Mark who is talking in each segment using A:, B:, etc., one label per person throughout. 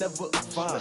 A: never fine.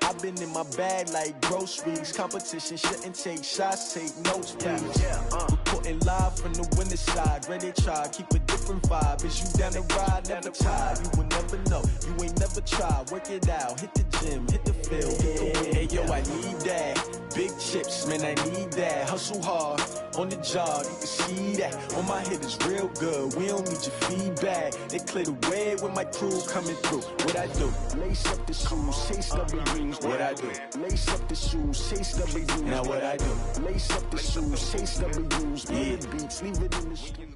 A: I've been in my bag like groceries. Competition shouldn't take shots, take notes, please. Reporting live from the winter side. Ready to try, keep a different vibe. Is you down the ride, never tired. You will never know, you ain't never tried. Work it out, hit the gym, hit the field, hit the win. Hey yo, I need that. Big chips, man, I need that. Hustle hard, on the job, you can see that. On my hit is real good, we don't need your feedback. They clear the way with my crew coming through. What I do? Lace up the shoes, chase W's. What I do? Lace up the shoes, chase W's. Now what I do? Lace up the shoes, chase W's. Yeah, beats, leave it in the street.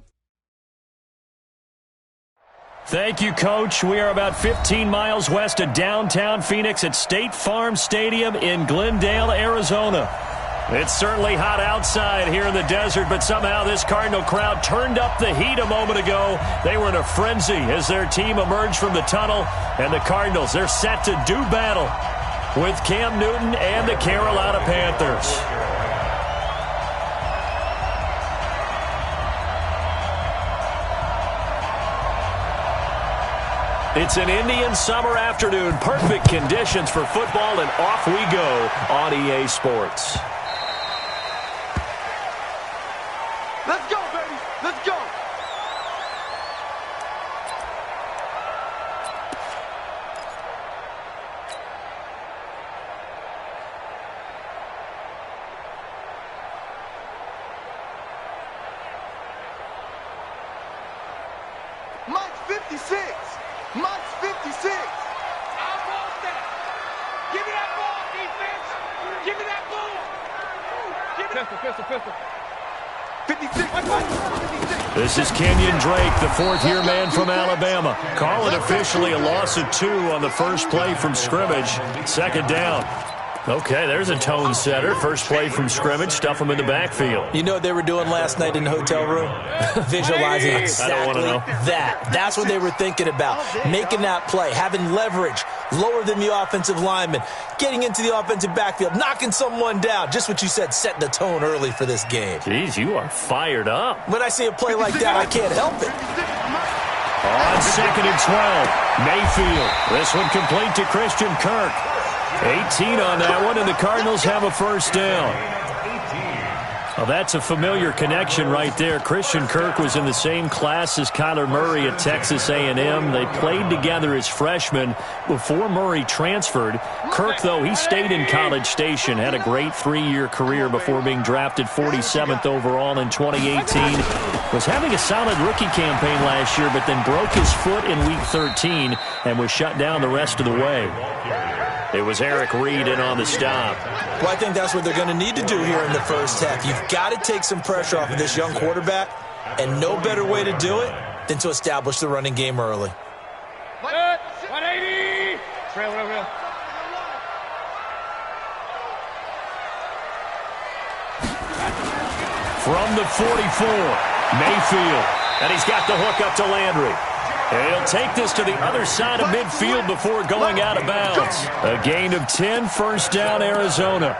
B: Thank you, Coach. We are about 15 miles west of downtown Phoenix at State Farm Stadium in Glendale, Arizona. It's certainly hot outside here in the desert, but somehow this Cardinal crowd turned up the heat a moment ago. They were in a frenzy as their team emerged from the tunnel, and the Cardinals, they're set to do battle with Cam Newton and the Carolina Panthers. It's an Indian summer afternoon. Perfect conditions for football, and off we go on EA Sports.
C: Let's go, baby. Let's go. Mike's 56. Mike's 56.
D: I want that. Give me that ball, defense. Give me that ball. Give me pistol.
C: 56.
B: This is Kenyon Drake, the fourth-year man from Alabama. Call it officially a loss of 2 on the first play from scrimmage. Second down. Okay, there's a tone setter. First play from scrimmage, stuff them in the backfield.
E: You know what they were doing last night in the hotel room? Visualizing exactly that. That's what they were thinking about. Making that play, having leverage, lower than the offensive lineman, getting into the offensive backfield, knocking someone down. Just what you said, setting the tone early for this game.
B: Jeez, you are fired up.
E: When I see a play like that, I can't help it.
B: On 2nd and 12, Mayfield. This one complete to Christian Kirk. 18 on that one, and the Cardinals have a first down. Well, that's a familiar connection right there. Christian Kirk was in the same class as Kyler Murray at Texas A&M. They played together as freshmen before Murray transferred. Kirk, though, he stayed in College Station, had a great 3-year career before being drafted 47th overall in 2018. Was having a solid rookie campaign last year, but then broke his foot in Week 13 and was shut down the rest of the way. It was Eric Reed in on the stop.
E: Well, I think that's what they're going to need to do here in the first half. You've got to take some pressure off of this young quarterback, and no better way to do it than to establish the running game early.
D: 180. Real.
B: From the 44, Mayfield. And he's got the hook up to Landry. And he'll take this to the other side of midfield before going out of bounds. A gain of 10, first down, Arizona.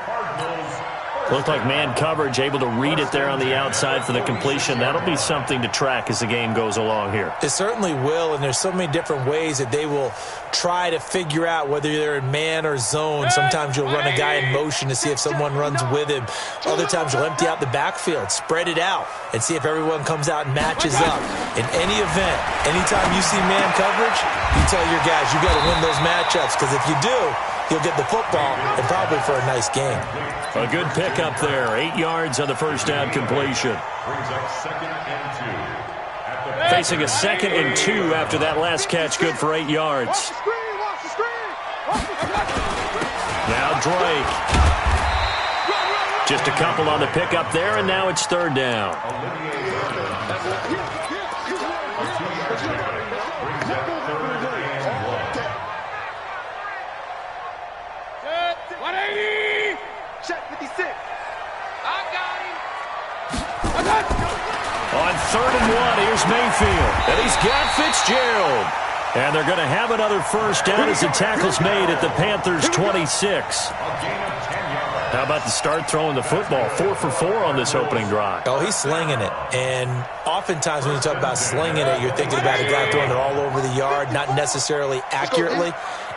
B: Looked like man coverage, able to read it there on the outside for the completion. That'll be something to track as the game goes along here.
E: It certainly will, and there's so many different ways that they will try to figure out whether they're in man or zone. Sometimes you'll run a guy in motion to see if someone runs with him. Other times you'll empty out the backfield, spread it out, and see if everyone comes out and matches up. In any event, anytime you see man coverage, you tell your guys you got to win those matchups, because if you do, you'll get the football and probably for a nice game.
B: A good pickup there. 8 yards on the first down completion. Facing a 2nd and 2 after that last catch, good for 8 yards. Now Drake. Just a couple on the pickup there, and now it's 3rd down. On 3rd and 1, here's Mayfield. And he's got Fitzgerald. And they're going to have another first down as the tackle's made at the Panthers' 26. How about the start throwing the football? 4 for 4 on this opening drive.
E: Oh, he's slinging it. And oftentimes when you talk about slinging it, you're thinking about a guy throwing it all over the yard, not necessarily accurately.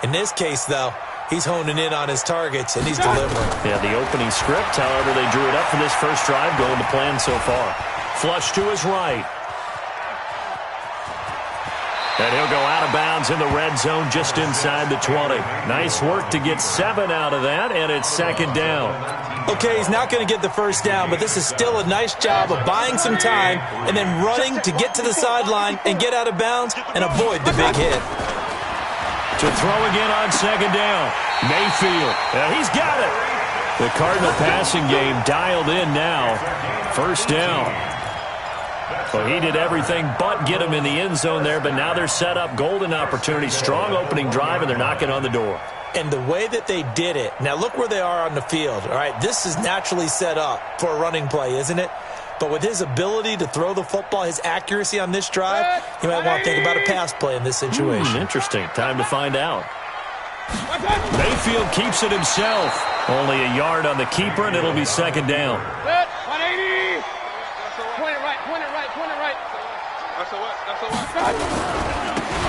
E: In this case, though, he's honing in on his targets, and he's delivering.
B: Yeah, the opening script, however, they drew it up for this first drive, going to plan so far. Flush to his right. And he'll go out of bounds in the red zone just inside the 20. Nice work to get 7 out of that, and it's second down.
E: Okay, he's not going to get the first down, but this is still a nice job of buying some time and then running to get to the sideline and get out of bounds and avoid the big hit.
B: To throw again on second down. Mayfield. He's got it. The Cardinal passing game dialed in now. First down. Well, he did everything but get him in the end zone there, but now they're set up golden opportunity. Strong opening drive, and they're knocking on the door.
E: And the way that they did it, now look where they are on the field. All right, this is naturally set up for a running play, isn't it? But with his ability to throw the football, his accuracy on this drive, you might want to think about a pass play in this situation.
B: Interesting. Time to find out. Mayfield keeps it himself. Only a yard on the keeper, and it'll be second down.
D: 180. Point it right. That's a what?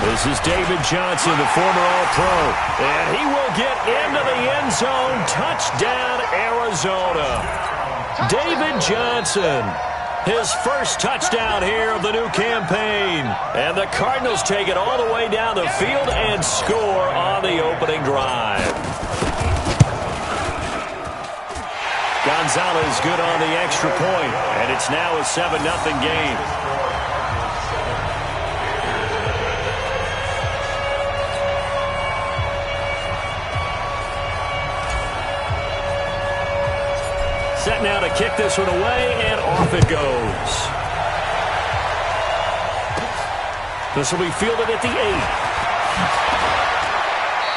B: This is David Johnson, the former All-Pro. And he will get into the end zone. Touchdown, Arizona. David Johnson, his first touchdown here of the new campaign. And the Cardinals take it all the way down the field and score on the opening drive. Gonzalez good on the extra point, and it's now a 7-0 game. Set now to kick this one away, and off it goes. This will be fielded at the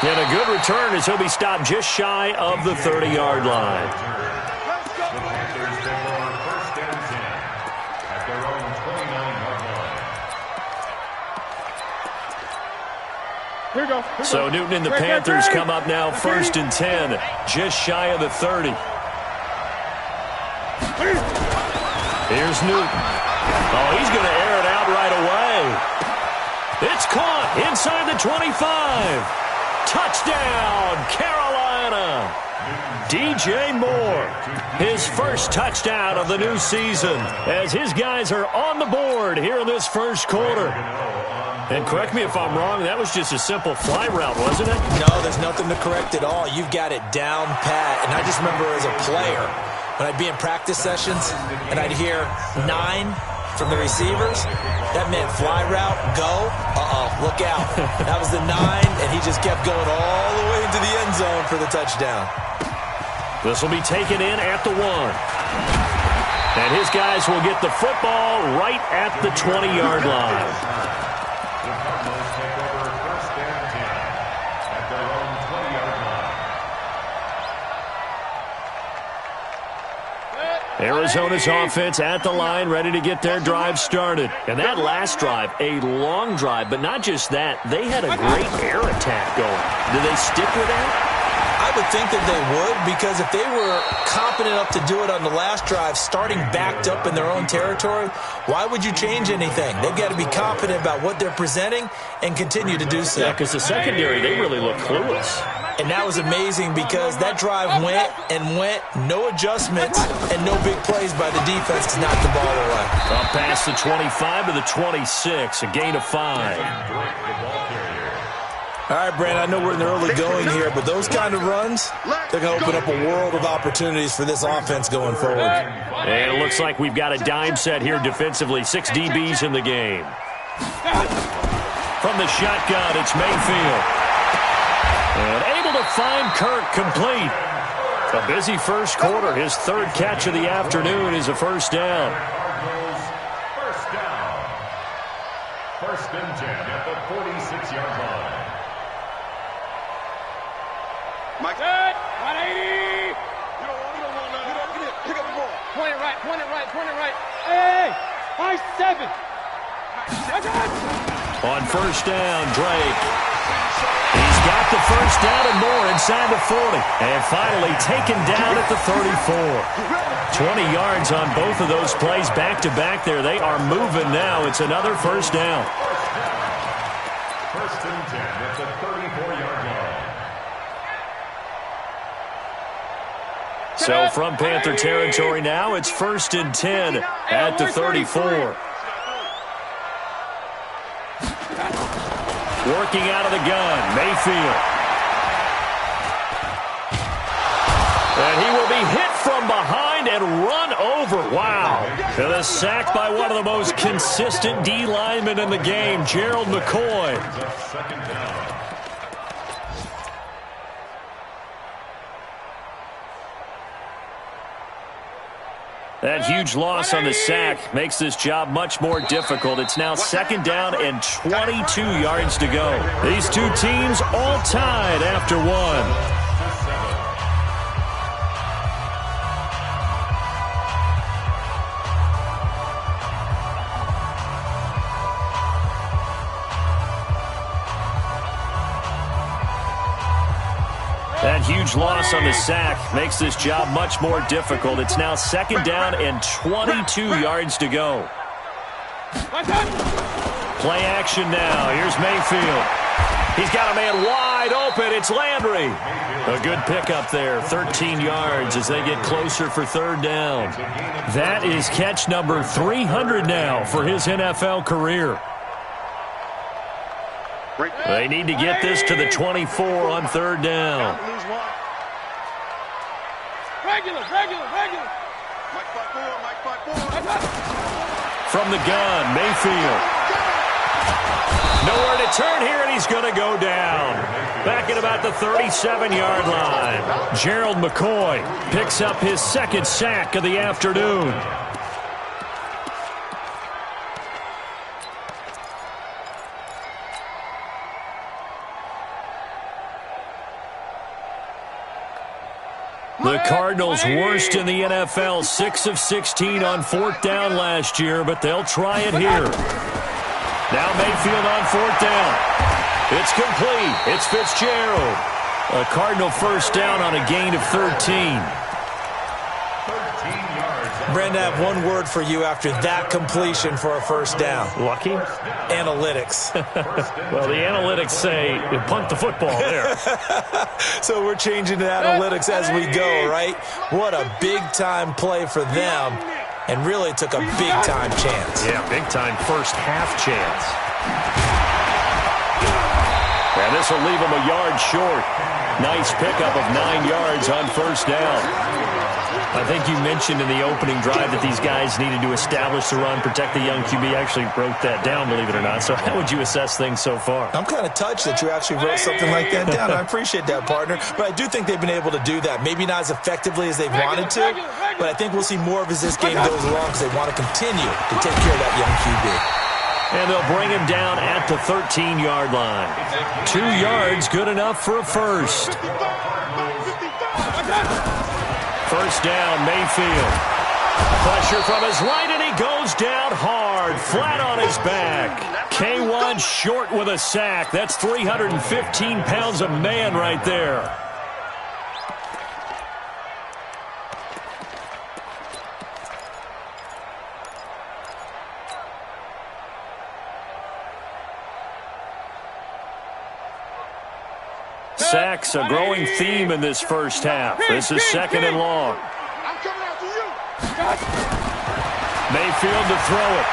B: 8. And a good return as he'll be stopped just shy of the 30-yard line.
D: Here we go.
B: So Newton and the Panthers come up now first and 10, just shy of the 30. Here's Newton. Oh, he's going to air it out right away. It's caught inside the 25. Touchdown, Carolina. DJ Moore, his first touchdown of the new season, as his guys are on the board here in this first quarter. And correct me if I'm wrong, that was just a simple fly route, wasn't it?
E: No, there's nothing to correct at all. You've got it down pat. And I just remember as a player, when I'd be in practice sessions and I'd hear 9 from the receivers, that meant fly route, go, look out. That was the 9, and he just kept going all the way into the end zone for the touchdown.
B: This will be taken in at the 1. And his guys will get the football right at the 20-yard line. Arizona's offense at the line, ready to get their drive started. And that last drive, a long drive, but not just that. They had a great air attack going. Do they stick with that?
E: I would think that they would, because if they were competent enough to do it on the last drive, starting backed up in their own territory, why would you change anything? They've got to be confident about what they're presenting and continue to do so.
B: Yeah, because the secondary, they really look clueless.
E: And that was amazing because that drive went and went, no adjustments and no big plays by the defense to knock the ball away.
B: Up past the 25 to the 26, a gain of 5.
E: All right, Brandon, I know we're in the early going here, but those kind of runs, they're going to open up a world of opportunities for this offense going forward.
B: And it looks like we've got a dime set here defensively. 6 DBs in the game. From the shotgun, it's Mayfield. And able to find Kirk complete. A busy first quarter. His 3rd catch of the afternoon is a first down.
F: First and 10 at the 46-yard line.
D: Mike. Good. 180. You don't want nothing. Pick up the ball. Point it right. Hey, high 7.
B: On first down, Drake. He's got the first down and more inside the 40. And finally taken down at the 34. 20 yards on both of those plays back-to-back there. They are moving now. It's another first down.
F: First and 10 at the 34-yard line.
B: So from Panther territory now, it's 1st and 10 at the 34. Working out of the gun, Mayfield. And he will be hit from behind and run over. Wow. And a sack by one of the most consistent D linemen in the game, Gerald McCoy. That huge loss on the sack makes this job much more difficult. It's now 2nd down and 22 yards to go. These two teams all tied after one. That huge loss on the sack makes this job much more difficult. It's now 2nd down and 22 yards to go. Play action now. Here's Mayfield. He's got a man wide open. It's Landry. A good pickup there. 13 yards as they get closer for 3rd down. That is catch number 300 now for his NFL career. They need to get this to the 24 on 3rd down.
D: Regular.
B: From the gun, Mayfield. Nowhere to turn here, and he's going to go down. Back at about the 37-yard line. Gerald McCoy picks up his 2nd sack of the afternoon. The Cardinals worst in the NFL, 6 of 16 on 4th down last year, but they'll try it here. Now Mayfield on 4th down. It's complete. It's Fitzgerald. A Cardinal 1st down on a gain of 13.
E: Brandon, I have one word for you after that completion for a 1st down.
B: Lucky?
E: Analytics.
B: Well, the analytics say you punt the football there.
E: So we're changing to analytics as we go, right? What a big-time play for them, and really took a big-time chance.
B: Yeah, big-time first half chance. And this will leave him a yard short. Nice pickup of 9 yards on 1st down. I think you mentioned in the opening drive that these guys needed to establish the run, protect the young QB. Actually wrote that down, believe it or not. So how would you assess things so far?
E: I'm kind of touched that you actually wrote something like that down. I appreciate that, partner. But I do think they've been able to do that. Maybe not as effectively as they've wanted to, but I think we'll see more of as this game goes along because they want to continue to take care of that young QB.
B: And they'll bring him down at the 13-yard line. 2 yards, good enough for a first. 1st down, Mayfield. Pressure from his right, and he goes down hard, flat on his back. K1 short with a sack. That's 315 pounds a man right there. Sacks, a growing theme in this 1st half. This is 2nd and long.
C: I'm coming after you.
B: Mayfield to throw it.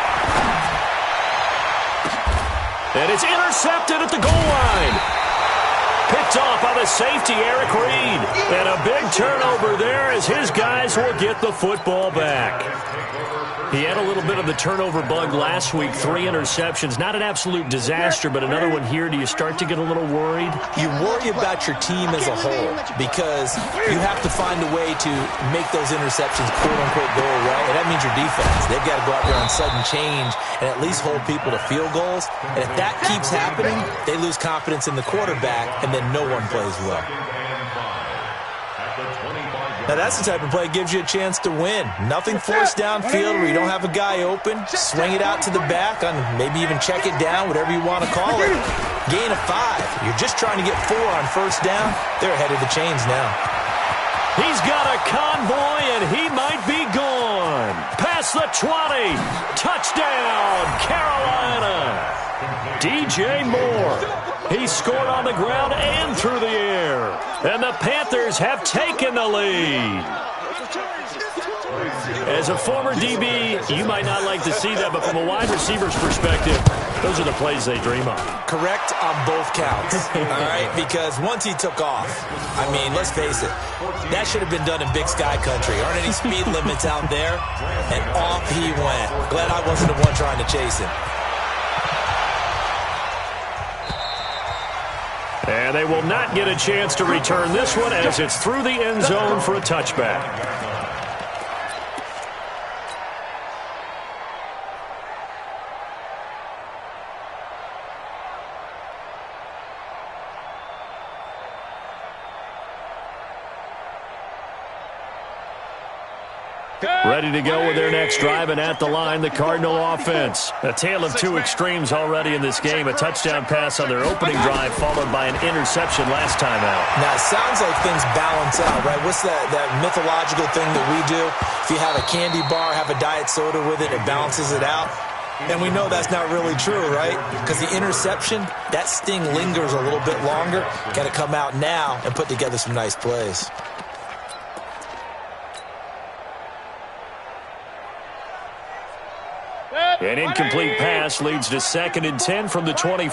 B: And it's intercepted at the goal line. Picked off by the safety, Eric Reed. And a big turnover there as his guys will get the football back. He had a little bit of the turnover bug last week, 3 interceptions. Not an absolute disaster, but another one here. Do you start to get a little worried?
E: You worry about your team as a whole because you have to find a way to make those interceptions, quote-unquote, go away. And that means your defense. They've got to go out there on sudden change and at least hold people to field goals. And if that keeps happening, they lose confidence in the quarterback, and then no one plays well. Now, that's the type of play that gives you a chance to win. Nothing forced downfield where you don't have a guy open. Swing it out to the back, and maybe even check it down, whatever you want to call it. Gain of 5. You're just trying to get 4 on 1st down. They're ahead of the chains now.
B: He's got a convoy, and he might be gone. Past the 20. Touchdown, Carolina. DJ Moore. He scored on the ground and through the air. And the Panthers have taken the lead. As a former DB, you might not like to see that, but from a wide receiver's perspective, those are the plays they dream of.
E: Correct on both counts, all right? Because once he took off, I mean, let's face it, that should have been done in Big Sky country. Aren't any speed limits out there? And off he went. Glad I wasn't the one trying to chase him.
B: And they will not get a chance to return this one as it's through the end zone for a touchback. Ready to go with their next drive, and at the line, the Cardinal offense. A tale of two extremes already in this game. A touchdown pass on their opening drive, followed by an interception last time out.
E: Now, it sounds like things balance out, right? What's that mythological thing that we do? If you have a candy bar, have a diet soda with it, it balances it out. And we know that's not really true, right? Because the interception, that sting lingers a little bit longer. Got to come out now and put together some nice plays.
B: An incomplete pass leads to 2nd and 10 from the 25.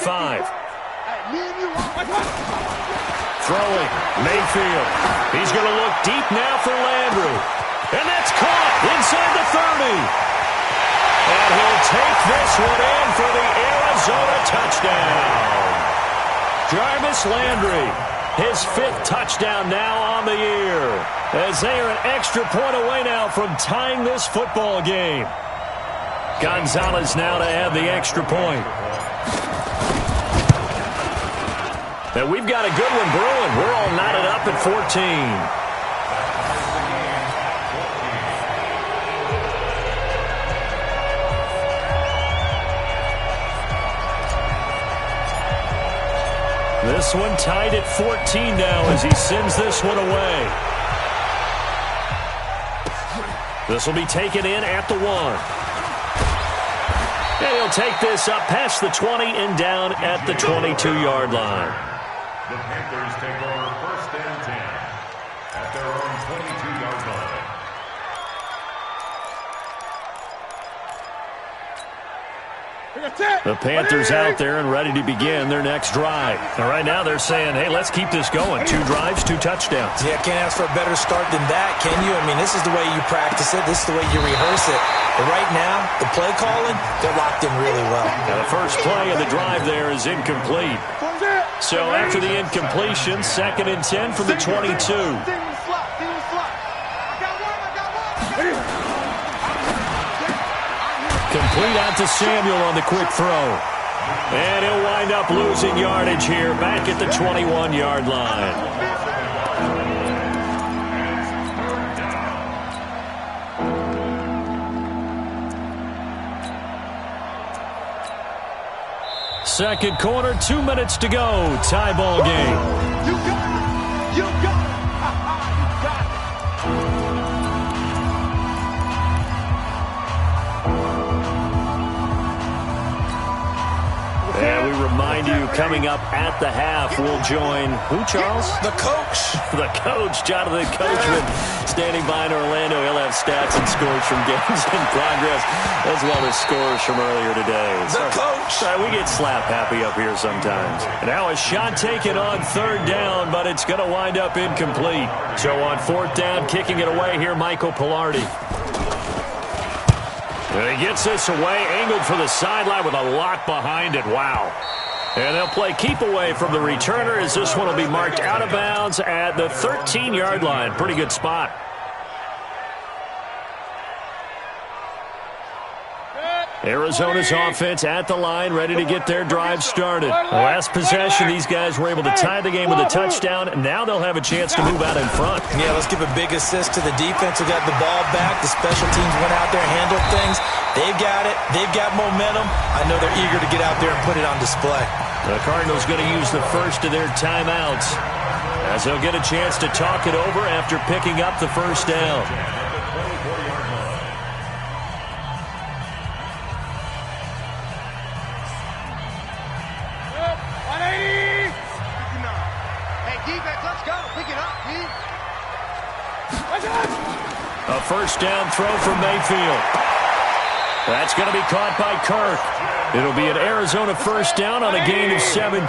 B: Throwing, Mayfield. He's going to look deep now for Landry. And that's caught inside the 30. And he'll take this one in for the Arizona touchdown. Jarvis Landry, his 5th touchdown now on the year. As they are an extra point away now from tying this football game. Gonzalez now to add the extra point. And we've got a good one brewing. We're all knotted up at 14. This one tied at 14 now as he sends this one away. This will be taken in at the 1. And he'll take this up past the 20 and down at the 22-yard line.
F: The Panthers take over 1st and 10 at their own 22-yard line.
B: The Panthers out there and ready to begin their next drive. And right now they're saying, hey, let's keep this going. 2 drives, 2 touchdowns.
E: Yeah, can't ask for a better start than that, can you? I mean, this is the way you practice it. This is the way you rehearse it. But right now, the play calling, they're locked in really well.
B: Now the first play of the drive there is incomplete. So after the incompletion, 2nd and 10 from the 22. Complete out to Samuel on the quick throw. And he'll wind up losing yardage here back at the 21-yard line. Second quarter, 2 minutes to go. Tie ball game.
C: You got it. You got it. You got it.
B: And we remind you, coming up at the half, we'll join who, Charles?
E: The coach.
B: The coach, Jonathan Coachman, standing by in Orlando. He'll have stats and scores from games in progress, as well as scores from earlier today.
E: The coach.
B: Sorry, we get slap happy up here sometimes. And now a shot taken on 3rd down, but it's going to wind up incomplete. So on 4th down, kicking it away here, Michael Pilardi. And he gets this away, angled for the sideline with a lock behind it. Wow. And they'll play keep away from the returner as this one will be marked out of bounds at the 13-yard line. Pretty good spot. Arizona's offense at the line, ready to get their drive started. The last possession, these guys were able to tie the game with a touchdown. Now they'll have a chance to move out in front.
E: Yeah, let's give a big assist to the defense who got the ball back. The special teams went out there, handled things. They've got it. They've got momentum. I know they're eager to get out there and put it on display.
B: The Cardinals going to use the first of their timeouts as they'll get a chance to talk it over after picking up the first down. A first down throw from Mayfield. That's going to be caught by Kirk. It'll be an Arizona first down on a gain of 17.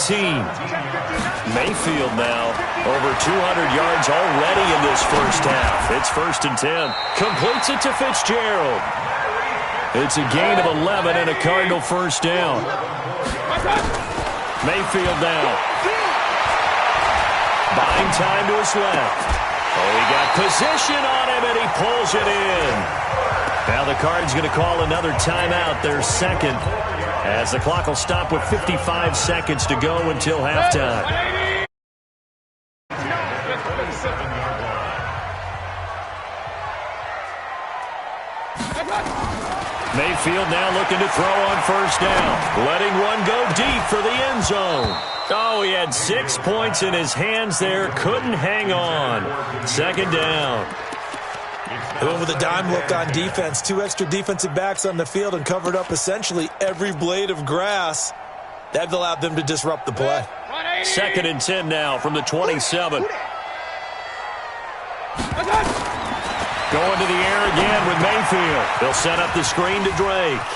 B: Mayfield now over 200 yards already in this first half. It's 1st and 10. Completes it to Fitzgerald. It's a gain of 11 and a Cardinal first down. Mayfield now. Buying time to his left. Oh, he got position on him, and he pulls it in. Now the Cards going to call another timeout, their second, as the clock will stop with 55 seconds to go until halftime. Mayfield now looking to throw on first down. Letting one go deep for the end zone. Oh, he had 6 points in his hands there. Couldn't hang on. Second down.
E: They went with a dime look on defense. 2 extra defensive backs on the field and covered up essentially every blade of grass. That allowed them to disrupt the play.
B: 2nd and 10 now from the 27. Going to the air again with Mayfield. They'll set up the screen to Drake.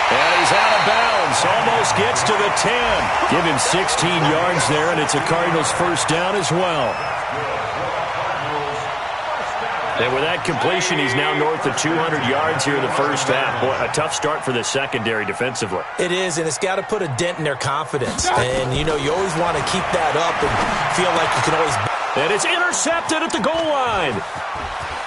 B: And he's out of bounds. Almost gets to the 10. Give him 16 yards there, and it's a Cardinals first down as well. And with that completion, he's now north of 200 yards here in the first half. Boy, a tough start for the secondary defensively.
E: It is, and it's got to put a dent in their confidence. And, you know, you always want to keep that up and feel like you can always...
B: And it's intercepted at the goal line.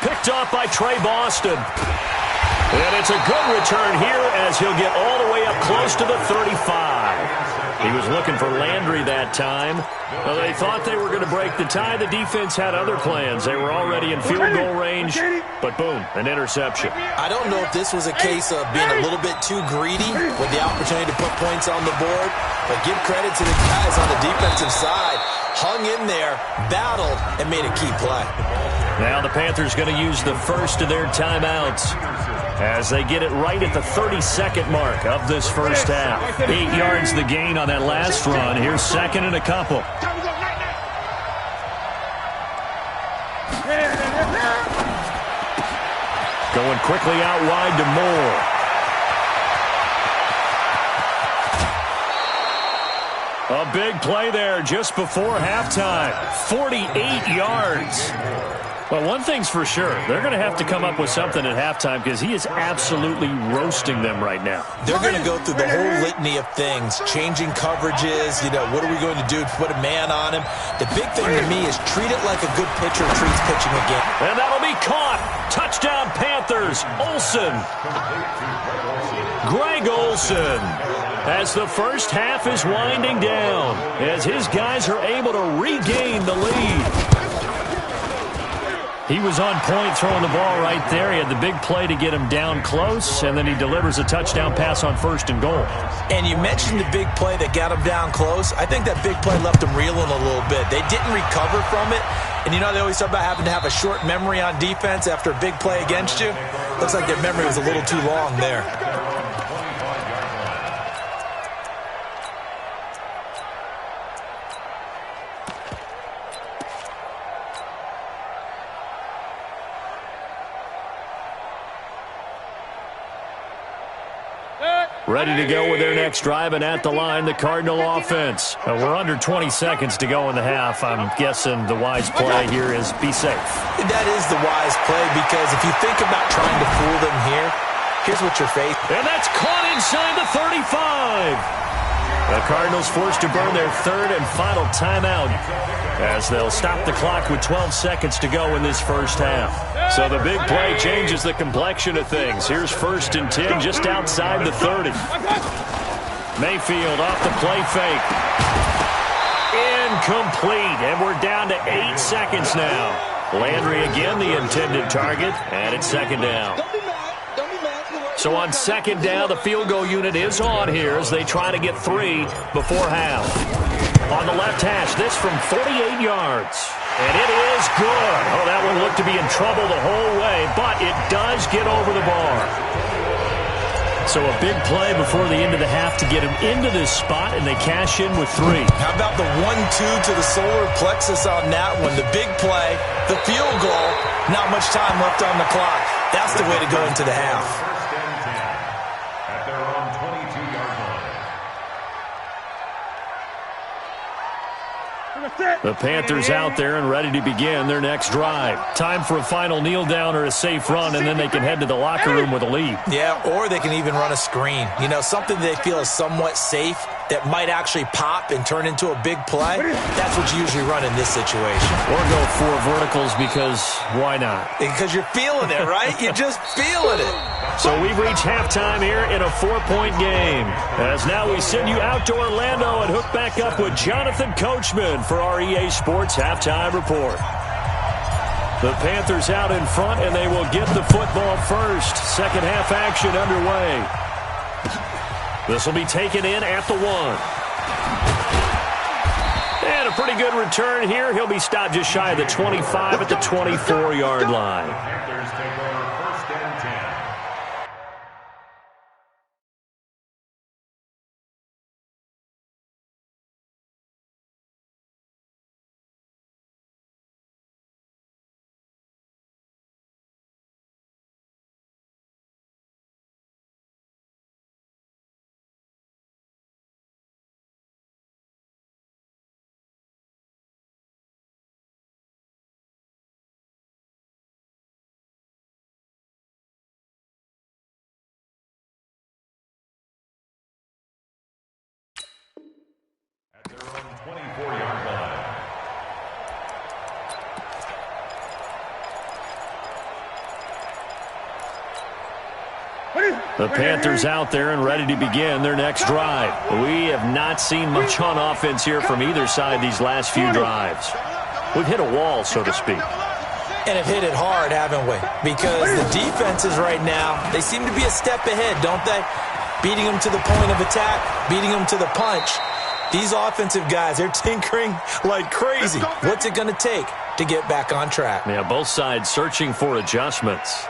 B: Picked off by Trey Boston. And it's a good return here as he'll get all the way up close to the 35. He was looking for Landry that time. Well, they thought they were going to break the tie. The defense had other plans. They were already in field goal range, but boom, an interception.
E: I don't know if this was a case of being a little bit too greedy with the opportunity to put points on the board, but give credit to the guys on the defensive side. Hung in there, battled, and made a key play.
B: Now the Panthers going to use the first of their timeouts as they get it right at the 32nd mark of this first half. 8 yards the gain on that last run. Here's 2nd and a couple. Going quickly out wide to Moore. A big play there just before halftime. 48 yards. Well, one thing's for sure. They're going to have to come up with something at halftime because he is absolutely roasting them right now.
E: They're going to go through the whole litany of things, changing coverages, you know, what are we going to do to put a man on him? The big thing to me is treat it like a good pitcher treats pitching a game.
B: And that'll be caught. Touchdown Panthers. Olsen. Greg Olsen. As the first half is winding down, as his guys are able to regain the lead. He was on point throwing the ball right there. He had the big play to get him down close, and then he delivers a touchdown pass on 1st and goal.
E: And you mentioned the big play that got him down close. I think that big play left him reeling a little bit. They didn't recover from it. And you know, they always talk about having to have a short memory on defense after a big play against you. Looks like their memory was a little too long there.
B: Ready to go with their next drive, and at the line, the Cardinal offense. We're under 20 seconds to go in the half. I'm guessing the wise play here is be safe.
E: That is the wise play, because if you think about trying to fool them here, here's what you're facing.
B: And that's caught inside the 35. The Cardinals forced to burn their 3rd and final timeout as they'll stop the clock with 12 seconds to go in this first half. So the big play changes the complexion of things. Here's 1st and 10 just outside the 30. Mayfield off the play fake. Incomplete, and we're down to 8 seconds now. Landry again the intended target, and it's 2nd down. So on 2nd down, the field goal unit is on here as they try to get 3 before half. On the left hash, this from 48 yards. And it is good. Oh, that one looked to be in trouble the whole way, but it does get over the bar. So a big play before the end of the half to get him into this spot, and they cash in with 3.
E: How about the 1-2 to the solar plexus on that one? The big play, the field goal, not much time left on the clock. That's the way to go into the half.
F: First and 10 at their own 22-yard line.
B: The Panthers out there and ready to begin their next drive. Time for a final kneel down or a safe run, and then they can head to the locker room with a lead.
E: Yeah, or they can even run a screen. You know, something they feel is somewhat safe that might actually pop and turn into a big play. That's what you usually run in this situation.
B: Or go 4 verticals because why not?
E: Because you're feeling it, right? You're just feeling it.
B: So we've reached halftime here in a 4-point game. As now we send you out to Orlando and hook back up with Jonathan Coachman for our EA Sports Halftime Report. The Panthers out in front, and they will get the football first. Second half action underway. This will be taken in at the 1. And a pretty good return here. He'll be stopped just shy of the 25 at the 24-yard line.
F: Panthers take over first and 10. At their own 24-yard line.
B: The Panthers out there and ready to begin their next drive. We have not seen much on offense here from either side these last few drives. We've hit a wall, so to speak.
E: And have hit it hard, haven't we? Because the defenses right now, they seem to be a step ahead, don't they? Beating them to the point of attack, beating them to the punch. These offensive guys, they're tinkering like crazy. What's it going to take to get back on track?
B: Yeah, both sides searching for adjustments.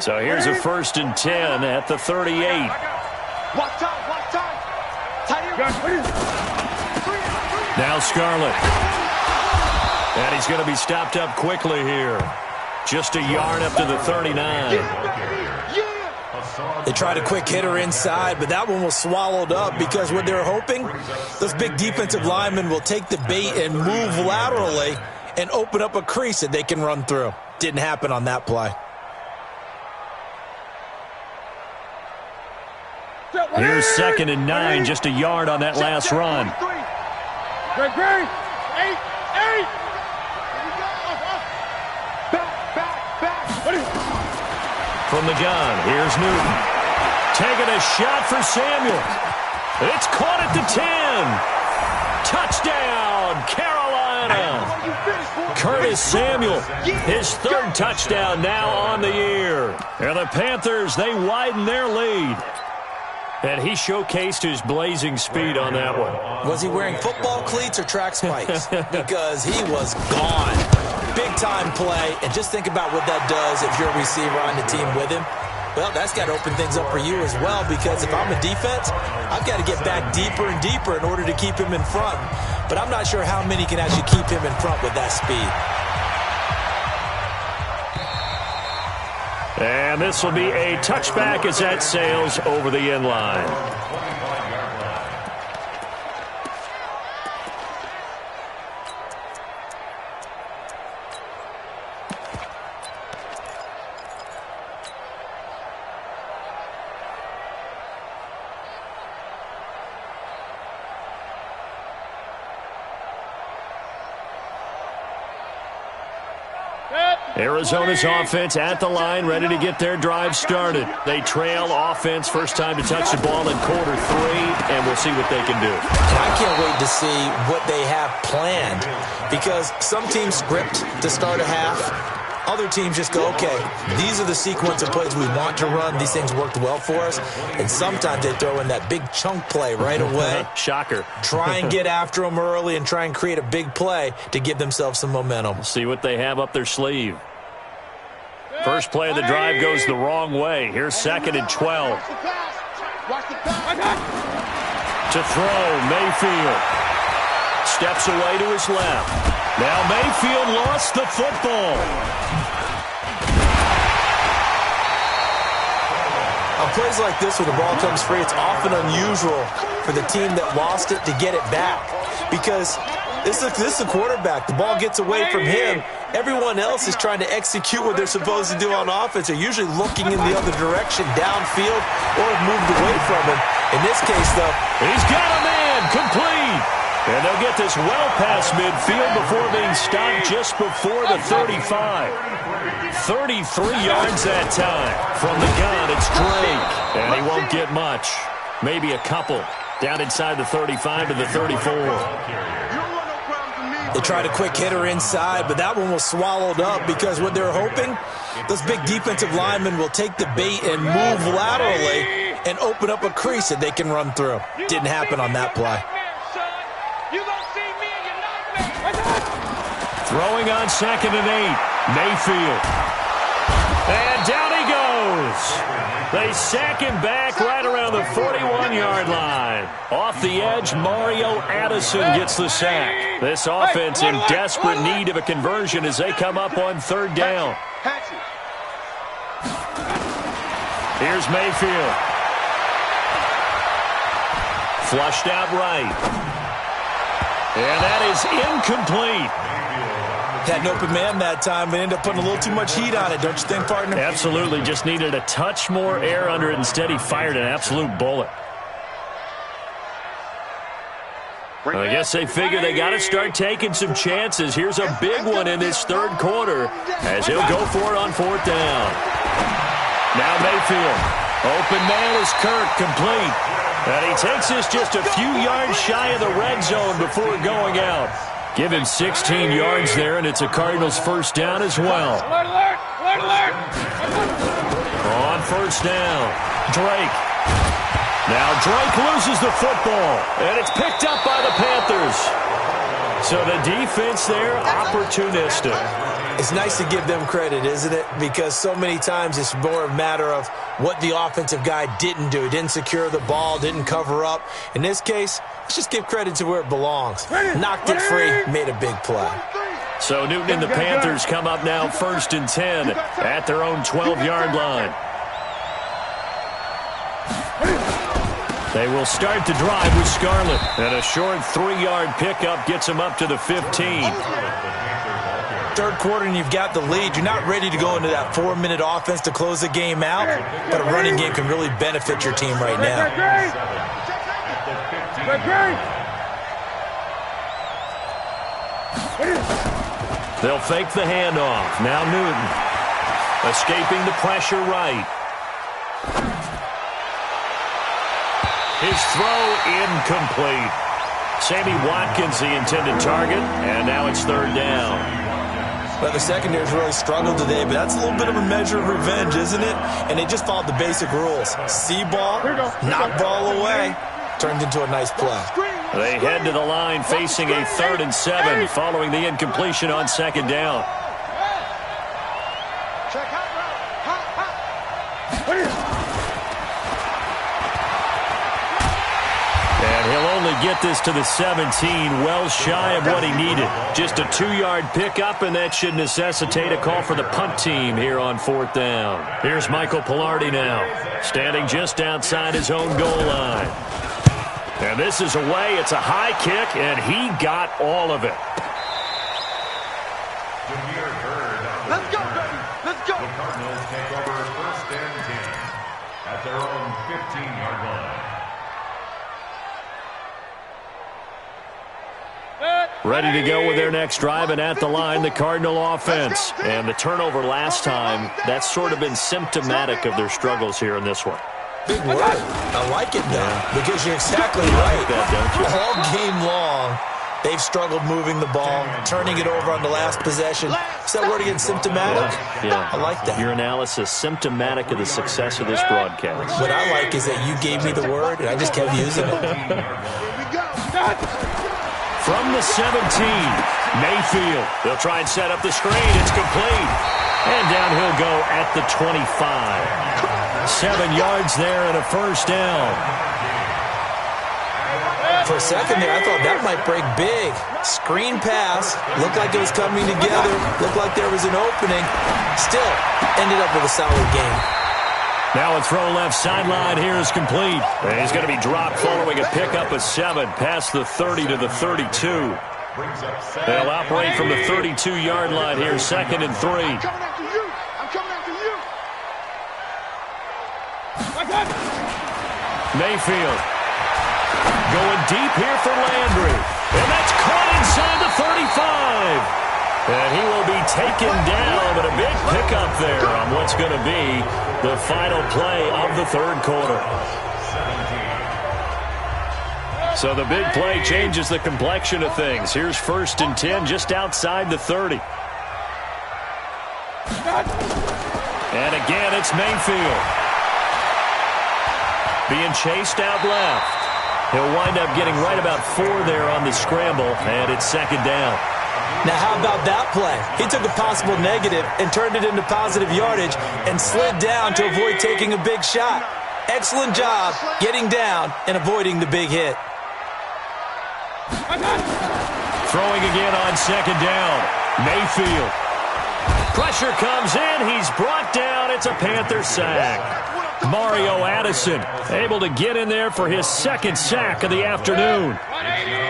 B: So here's a 1st and 10 at the 38.
C: Watch time.
B: Now Scarlett. And he's going to be stopped up quickly here. Just a yard up to the 39.
E: They tried a quick hitter inside, but that one was swallowed up because what they're hoping, those big defensive linemen will take the bait and move laterally and open up a crease that they can run through. Didn't happen on that play.
B: Here's 2nd and 9, just a yard on that last run.
D: Great. 8.
B: From the gun, here's Newton. Taking a shot for Samuel. It's caught at the 10. Touchdown, Carolina. Curtis Samuel, his 3rd touchdown now on the year. And the Panthers, they widen their lead. And he showcased his blazing speed on that one.
E: Was he wearing football cleats or track spikes? Because he was gone. Big-time play. And just think about what that does if you're a receiver on the team with him. Well, that's got to open things up for you as well, because if I'm a defense, I've got to get back deeper and deeper in order to keep him in front. But I'm not sure how many can actually keep him in front with that speed.
B: And this will be a touchback as that sails over the end line. Arizona's offense at the line, ready to get their drive started. They trail offense, first time to touch the ball in quarter 3, and we'll see what they can do.
E: I can't wait to see what they have planned, because some teams script to start a half. Other teams just go, okay, these are the sequence of plays we want to run. These things worked well for us. And sometimes they throw in that big chunk play right away.
B: Shocker.
E: Try and get after them early and try and create a big play to give themselves some momentum.
B: See what they have up their sleeve. First play of the drive goes the wrong way. Here's 2nd and 12. To throw, Mayfield. Steps away to his left. Now Mayfield lost the football.
E: On plays like this where the ball comes free, it's often unusual for the team that lost it to get it back. Because this is a quarterback. The ball gets away from him. Everyone else is trying to execute what they're supposed to do on offense. They're usually looking in the other direction, downfield, or moved away from him. In this case, though,
B: he's got a man, complete. And they'll get this well past midfield before being stopped just before the 35. 33 yards that time. From the gun, it's Drake. And he won't get much. Maybe a couple. Down inside the 35 to the 34.
E: They tried a quick hitter inside, but that one was swallowed up because what they're hoping, those big defensive linemen will take the bait and move laterally and open up a crease that they can run through. Didn't happen on that play.
B: Throwing on 2nd and 8. Mayfield. And down he goes. They sack him back right around the 41-yard line. Off the edge, Mario Addison gets the sack. This offense in desperate need of a conversion as they come up on 3rd down. Here's Mayfield. Flushed out right. And that is incomplete.
E: Had an open man that time, but ended up putting a little too much heat on it, don't you think, partner?
B: Absolutely. Just needed a touch more air under it. Instead, he fired an absolute bullet. Well, I guess they figure they got to start taking some chances. Here's a big one in this 3rd quarter as he'll go for it on 4th down. Now Mayfield. Open man is Kirk, complete. And he takes this just a few yards shy of the red zone before going out. Give him 16 yards there, and it's a Cardinals 1st down as well.
D: Alert, alert, alert.
B: On 1st down, Drake. Now Drake loses the football, and it's picked up by the Panthers. So the defense there, opportunistic.
E: It's nice to give them credit, isn't it? Because so many times it's more a matter of what the offensive guy didn't do. He didn't secure the ball, didn't cover up. In this case, let's just give credit to where it belongs. Knocked it free, made a big play.
B: So Newton and the Panthers come up now 1st and 10 at their own 12-yard line. They will start the drive with Scarlett. And a short 3-yard pickup gets them up to the 15.
E: 3rd quarter and you've got the lead. You're not ready to go into that 4-minute offense to close the game out, but a running game can really benefit your team right now.
B: They'll fake the handoff. Now Newton. Escaping the pressure right. His throw incomplete. Sammy Watkins the intended target, and now it's 3rd down.
E: Well, the secondary's really struggled today, but that's a little bit of a measure of revenge, isn't it? And they just followed the basic rules. See ball, knock ball away, turned into a nice play.
B: They head to the line facing a 3rd and 7 following the incompletion on 2nd down. And he'll only get this to the 17, well shy of what he needed. Just a 2-yard pickup, and that should necessitate a call for the punt team here on 4th down. Here's Michael Pilardi now, standing just outside his own goal line. And this is away. It's a high kick, and he got all of it.
C: Let's go, baby. Let's go.
F: The Cardinals take over 1st and 10 at their own 15-yard line.
B: Ready to go with their next drive, and at the line, the Cardinal offense. And the turnover last time, that's sort of been symptomatic of their struggles here in this one.
E: Big word. I like it, though, because you're exactly right. All game long, they've struggled moving the ball, turning it over on the last possession. Is that word again, symptomatic?
B: Yeah.
E: I like that.
B: Your analysis, symptomatic of the success of this broadcast.
E: What I like is that you gave me the word, and I just kept using it.
B: From the 17, Mayfield. They'll try and set up the screen. It's complete. And down he'll go at the 25. 7 yards there and a first down.
E: For a second there, I thought that might break big. Screen pass. Looked like it was coming together. Looked like there was an opening. Still ended up with a solid game.
B: Now a throw left sideline here is complete. And he's going to be dropped following a pickup of 7 past the 30 to the 32. They'll operate from the 32-yard line here, 2nd and 3.
D: I'm coming after you. I'm coming after you.
B: Mayfield going deep here for Landry. And that's caught inside the 35. And he will be taken down, but a big pickup there on what's going to be the final play of the third quarter. So the big play changes the complexion of things. Here's 1st and 10 just outside the 30. And again, it's Mayfield. Being chased out left. He'll wind up getting right about 4 there on the scramble, and it's 2nd down.
E: Now, how about that play? He took a possible negative and turned it into positive yardage and slid down to avoid taking a big shot. Excellent job getting down and avoiding the big hit.
B: Throwing again on 2nd down. Mayfield. Pressure comes in. He's brought down. It's a Panther sack. Mario Addison able to get in there for his 2nd sack of the afternoon.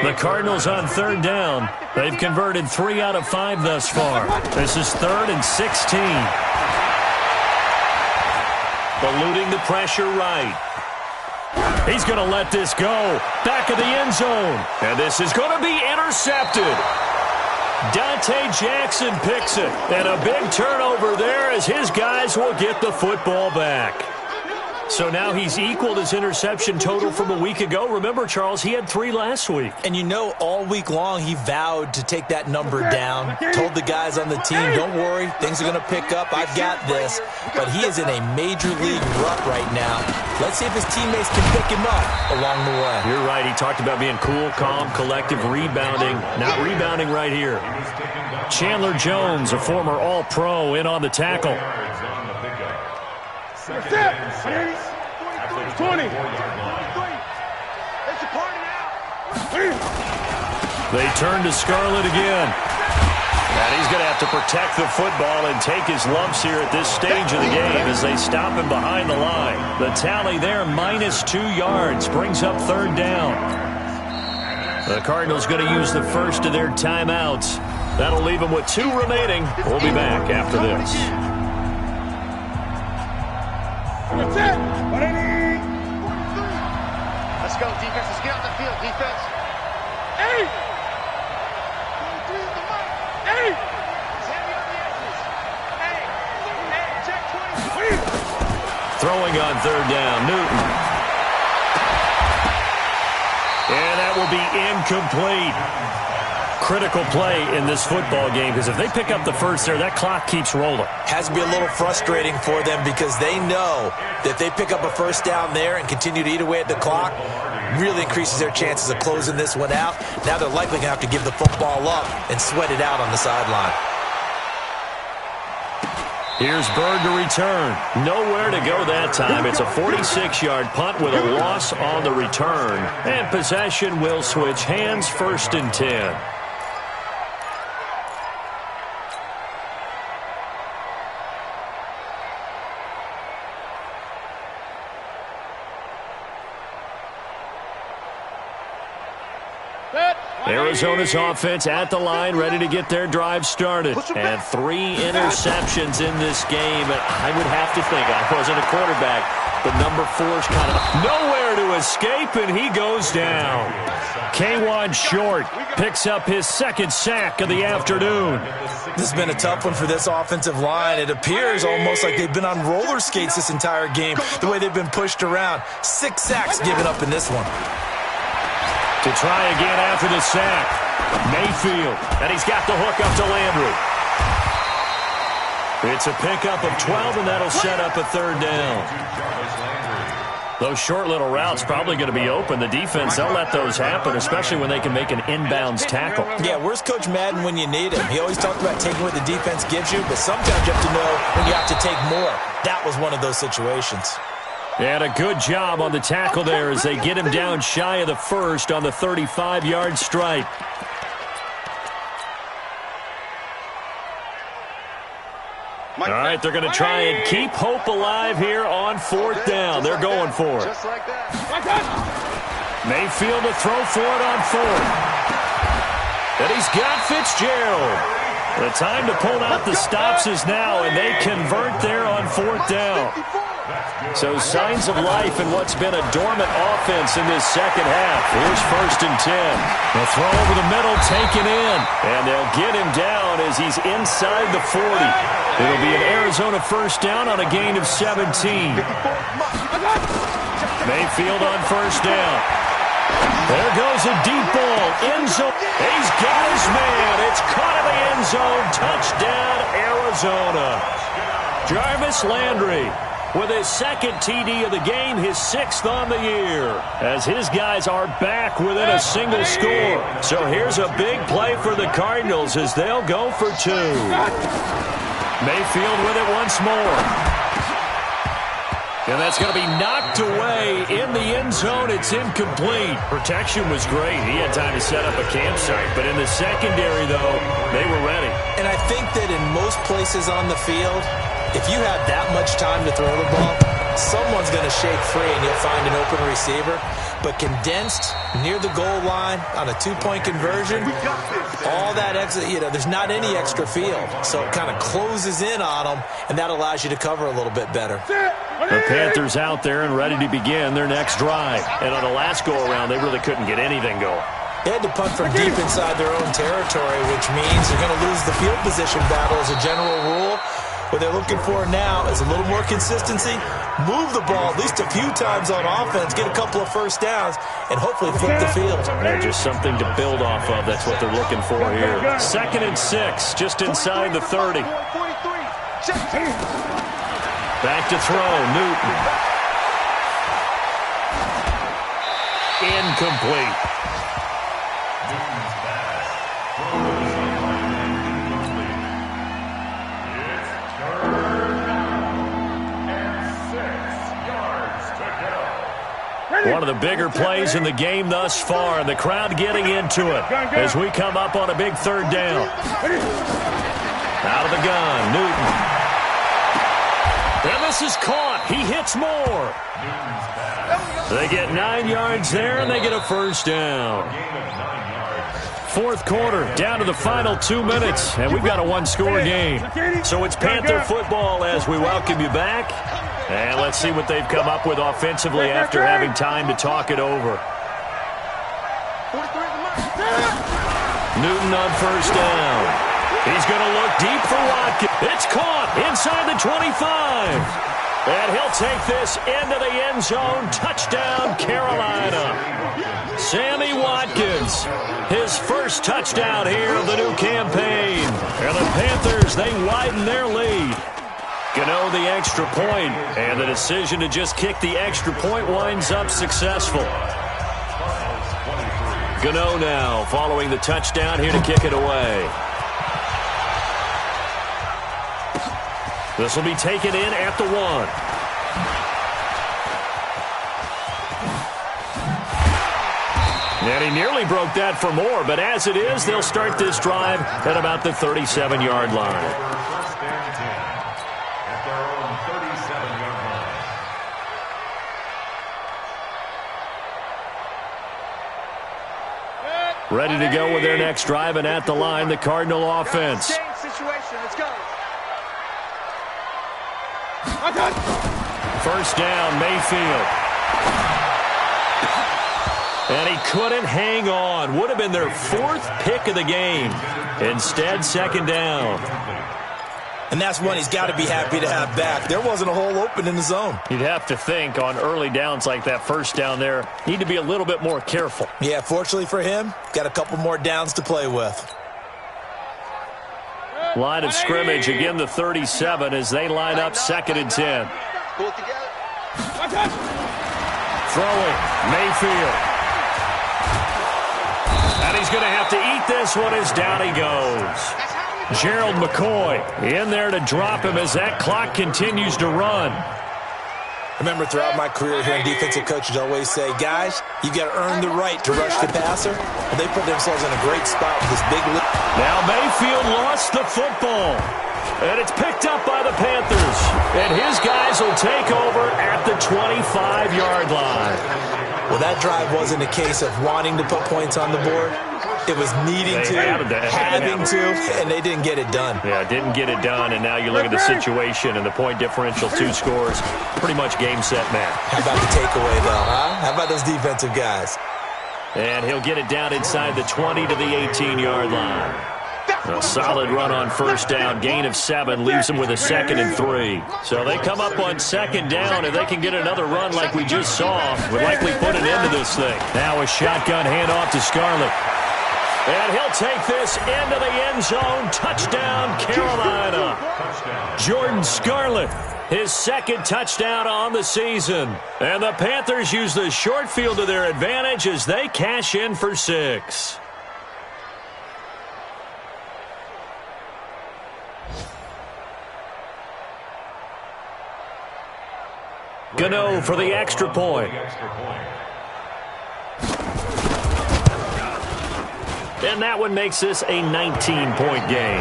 B: The Cardinals on 3rd down. They've converted 3 out of 5 thus far. This is 3rd and 16. Eluding the pressure right. He's going to let this go. Back of the end zone. And this is going to be intercepted. Dante Jackson picks it. And a big turnover there as his guys will get the football back. So now he's equaled his interception total from a week ago. Remember, Charles, he had 3 last week.
E: And you know, all week long he vowed to take that number down. Told the guys on the team, don't worry, things are going to pick up. I've got this. But he is in a major league rut right now. Let's see if his teammates can pick him up along the way.
B: You're right. He talked about being cool, calm, collective, rebounding. Not rebounding right here. Chandler Jones, a former All-Pro, in on the tackle.
D: 20. It's a party now.
B: They turn to Scarlett again. And he's going to have to protect the football and take his lumps here at this stage of the game as they stop him behind the line. The tally there, -2 yards, brings up 3rd down. The Cardinals going to use the first of their timeouts. That'll leave them with 2 remaining. We'll be back after this.
D: That's it.
G: Let's go, defense. Let's get on the field, defense.
D: Hey! Hey!
G: He's heavy on the edges. Hey, check 20.
B: Throwing on 3rd down, Newton. And that will be incomplete. Critical play in this football game because if they pick up the first there, that clock keeps rolling.
E: Has to be a little frustrating for them because they know that if they pick up a first down there and continue to eat away at the clock, really increases their chances of closing this one out. Now they're likely going to have to give the football up and sweat it out on the sideline.
B: Here's Bird to return. Nowhere to go that time. It's a 46-yard punt with a loss on the return. And possession will switch hands, 1st and 10. Arizona's offense at the line, ready to get their drive started. And 3 interceptions in this game. I would have to think, I wasn't a quarterback, but number 4's kind of nowhere to escape, and he goes down. K'Wan Short picks up his 2nd sack of the afternoon.
E: This has been a tough one for this offensive line. It appears almost like they've been on roller skates this entire game, the way they've been pushed around. 6 sacks given up in this one.
B: To try again after the sack. Mayfield, and he's got the hook up to Landry. It's a pickup of 12, and that'll set up a third down. Those short little routes probably going to be open. The defense, they'll let those happen, especially when they can make an inbounds tackle.
E: Yeah, where's Coach Madden when you need him? He always talked about taking what the defense gives you, but sometimes you have to know when you have to take more. That was one of those situations.
B: And a good job on the tackle there as they get him down shy of the first on the 35-yard stripe. All right, they're going to try and keep hope alive here on fourth down. They're going for it.
G: Just like that.
B: Mayfield to throw for it on fourth. And he's got Fitzgerald. The time to pull out the stops is now, and they convert there on fourth down. So signs of life in what's been a dormant offense in this second half. Here's 1st and 10. The throw over the middle taken in. And they'll get him down as he's inside the 40. It'll be an Arizona first down on a gain of 17. Mayfield on first down. There goes a deep ball. End zone. He's got his man. It's caught in the end zone. Touchdown, Arizona. Jarvis Landry with his second TD of the game, his 6th on the year, as his guys are back within a single score. So here's a big play for the Cardinals as they'll go for 2. Mayfield with it once more. And that's going to be knocked away in the end zone. It's incomplete. Protection was great. He had time to set up a campsite. But in the secondary, though, they were ready.
E: And I think that in most places on the field, if you have that much time to throw the ball, someone's going to shake free and you'll find an open receiver. But condensed near the goal line on a 2-point conversion, all that extra, there's not any extra field. So it kind of closes in on them, and that allows you to cover a little bit better.
B: The Panthers out there and ready to begin their next drive. And on the last go-around, they really couldn't get anything going.
E: They had to punt from deep inside their own territory, which means they're going to lose the field position battle as a general rule. What they're looking for now is a little more consistency, move the ball at least a few times on offense, get a couple of first downs, and hopefully flip the field.
B: Yeah, just something to build off of. That's what they're looking for here. 2nd and 6, just inside the 30. Back to throw, Newton. Incomplete. One of the bigger plays in the game thus far, and the crowd getting into it as we come up on a big 3rd down. Out of the gun, Newton. And this is caught. He hits more. They get 9 yards there, and they get a first down. 4th quarter, down to the final 2 minutes, and we've got a 1-score game. So it's Panther football as we welcome you back. And let's see what they've come up with offensively after having time to talk it over. Newton on first down. He's going to look deep for Watkins. It's caught inside the 25. And he'll take this into the end zone. Touchdown, Carolina. Sammy Watkins, his first touchdown here of the new campaign. And the Panthers, they widen their lead. Gano the extra point, and the decision to just kick the extra point winds up successful. Gano now following the touchdown here to kick it away. This will be taken in at the 1. And he nearly broke that for more, but as it is, they'll start this drive at about the 37-yard line. Ready to go with their next drive, and at the line, the Cardinal offense.
G: Let's go.
B: First down, Mayfield. And he couldn't hang on. Would have been their 4th pick of the game. Instead, 2nd down.
E: And that's one he's got to be happy to have back. There wasn't a hole open in the zone.
B: You'd have to think on early downs like that first down there, need to be a little bit more careful.
E: Yeah, fortunately for him, got a couple more downs to play with.
B: line of scrimmage. Again, the 37 as they line up 2nd and 10.
G: Pull it together.
B: Throwing, Mayfield. And he's going to have to eat this one as down he goes. Gerald McCoy in there to drop him as that clock continues to run.
E: I remember throughout my career hearing defensive coaches always say, guys, you got to earn the right to rush the passer. And they put themselves in a great spot with this big lead.
B: Now Mayfield lost the football. And it's picked up by the Panthers. And his guys will take over at the 25-yard line.
E: Well, that drive wasn't a case of wanting to put points on the board. It was needing to, having to, and they didn't get it done.
B: Yeah, didn't get it done, and now you look at the situation and the point differential, 2 scores, pretty much game, set, match.
E: How about the takeaway, though, huh? How about those defensive guys?
B: And he'll get it down inside the 20 to the 18-yard line. A solid run on 1st down, gain of 7, leaves them with a 2nd and 3. So they come up on 2nd down, and they can get another run like we just saw, would likely put an end to this thing. Now a shotgun handoff to Scarlett. And he'll take this into the end zone. Touchdown, Carolina. Jordan Scarlett, his 2nd touchdown on the season. And the Panthers use the short field to their advantage as they cash in for 6. Gano for the extra point. And that one makes this a 19-point game.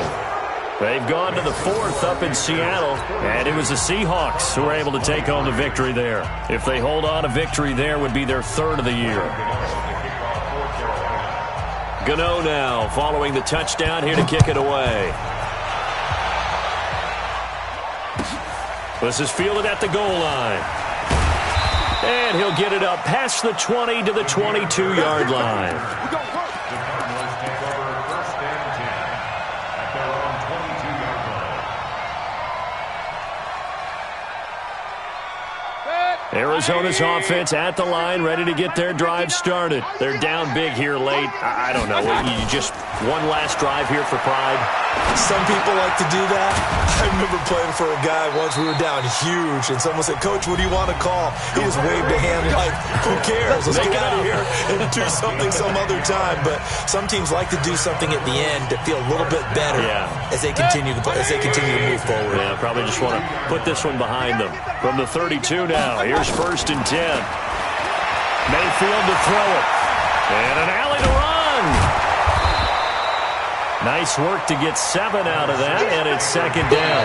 B: They've gone to the 4th up in Seattle, and it was the Seahawks who were able to take home the victory there. If they hold on, a victory there would be their 3rd of the year. Gano now following the touchdown here to kick it away. This is fielded at the goal line. And he'll get it up past the 20 to the 22-yard line. Arizona's offense at the line, ready to get their drive started. They're down big here late. I don't know. You just one last drive here for pride?
E: Some people like to do that. I remember playing for a guy once. We were down huge, and someone said, Coach, what do you want to call? He just waved a hand like, who cares? Let's get out of here and do something some other time. But some teams like to do something at the end to feel a little bit better as they continue to move forward.
B: Yeah, probably just want to put this one behind them. From the 32 now, here's 1st and 10. Mayfield to throw it. And an alley to run. Nice work to get 7 out of that, and it's 2nd down.